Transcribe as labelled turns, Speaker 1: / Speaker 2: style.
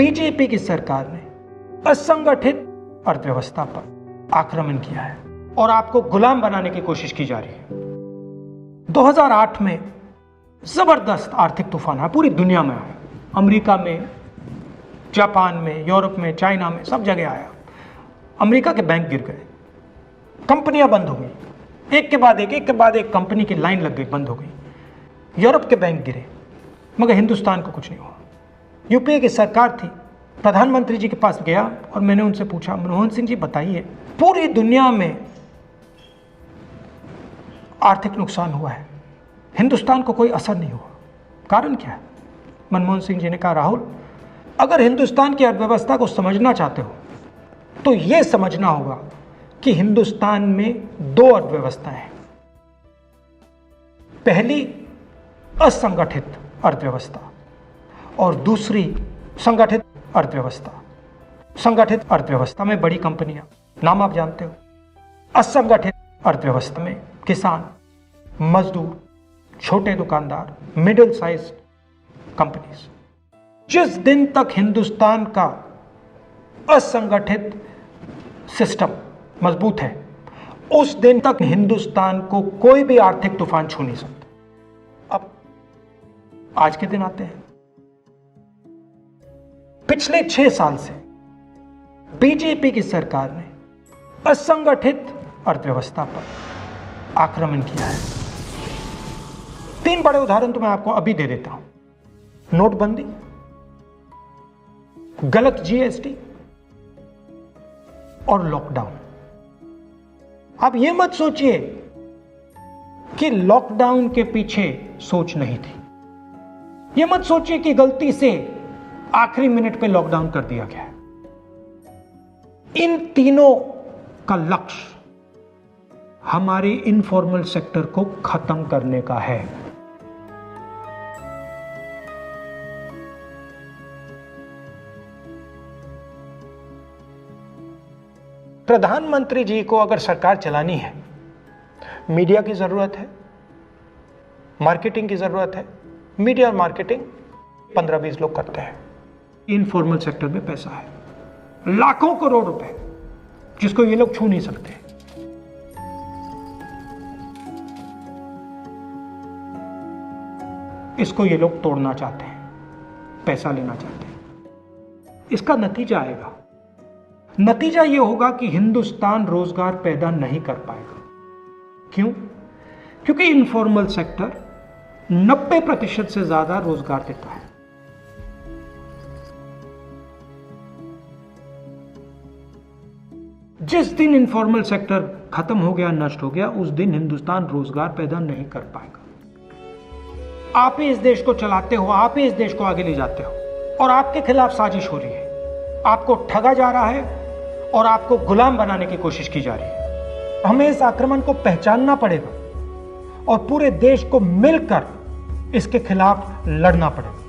Speaker 1: BJP की सरकार ने असंगठित अर्थव्यवस्था पर आक्रमण किया है और आपको गुलाम बनाने की कोशिश की जा रही है। 2008 में जबरदस्त आर्थिक तूफान आया, पूरी दुनिया में आया, अमेरिका में, जापान में, यूरोप में, चाइना में, सब जगह आया। अमेरिका के बैंक गिर गए, कंपनियां बंद हो गई, एक के बाद एक कंपनी की लाइन लग गई, बंद हो गई। यूरोप के बैंक गिरे, मगर हिंदुस्तान को कुछ नहीं हुआ। यूपीए की सरकार थी, प्रधानमंत्री जी के पास गया और मैंने उनसे पूछा, मनमोहन सिंह जी बताइए, पूरी दुनिया में आर्थिक नुकसान हुआ है, हिंदुस्तान को कोई असर नहीं हुआ, कारण क्या है? मनमोहन सिंह जी ने कहा, राहुल, अगर हिंदुस्तान की अर्थव्यवस्था को समझना चाहते हो तो यह समझना होगा कि हिंदुस्तान में दो अर्थव्यवस्थाएं हैं। पहली असंगठित अर्थव्यवस्था और दूसरी संगठित अर्थव्यवस्था। संगठित अर्थव्यवस्था में बड़ी कंपनियां, नाम आप जानते हो। असंगठित अर्थव्यवस्था में किसान, मजदूर, छोटे दुकानदार, मिडिल साइज कंपनीज। जिस दिन तक हिंदुस्तान का असंगठित सिस्टम मजबूत है, उस दिन तक हिंदुस्तान को कोई भी आर्थिक तूफान छू नहीं सकता। अब आज के दिन आते हैं। पिछले 6 साल से बीजेपी की सरकार ने असंगठित अर्थव्यवस्था पर आक्रमण किया है। 3 बड़े उदाहरण तो मैं आपको अभी दे देता हूं। नोटबंदी, गलत जीएसटी और लॉकडाउन। आप यह मत सोचिए कि लॉकडाउन के पीछे सोच नहीं थी। यह मत सोचिए कि गलती से आखिरी मिनट पे लॉकडाउन कर दिया गया है। इन तीनों का लक्ष्य हमारे इनफॉर्मल सेक्टर को खत्म करने का है। प्रधानमंत्री जी को अगर सरकार चलानी है, मीडिया की जरूरत है, मार्केटिंग की जरूरत है। मीडिया और मार्केटिंग 15-20 लोग करते हैं। इनफॉर्मल सेक्टर में पैसा है, लाखों करोड़ रुपए, जिसको ये लोग छू नहीं सकते। इसको ये लोग तोड़ना चाहते हैं, पैसा लेना चाहते हैं। इसका नतीजा आएगा। नतीजा यह होगा कि हिंदुस्तान रोजगार पैदा नहीं कर पाएगा। क्यों? क्योंकि इनफॉर्मल सेक्टर 90% से ज्यादा रोजगार देता है। जिस दिन इनफॉर्मल सेक्टर खत्म हो गया, नष्ट हो गया, उस दिन हिंदुस्तान रोजगार पैदा नहीं कर पाएगा। आप ही इस देश को चलाते हो, आप ही इस देश को आगे ले जाते हो, और आपके खिलाफ साजिश हो रही है। आपको ठगा जा रहा है और आपको गुलाम बनाने की कोशिश की जा रही है। हमें इस आक्रमण को पहचानना पड़ेगा और पूरे देश को मिलकर इसके खिलाफ लड़ना पड़ेगा।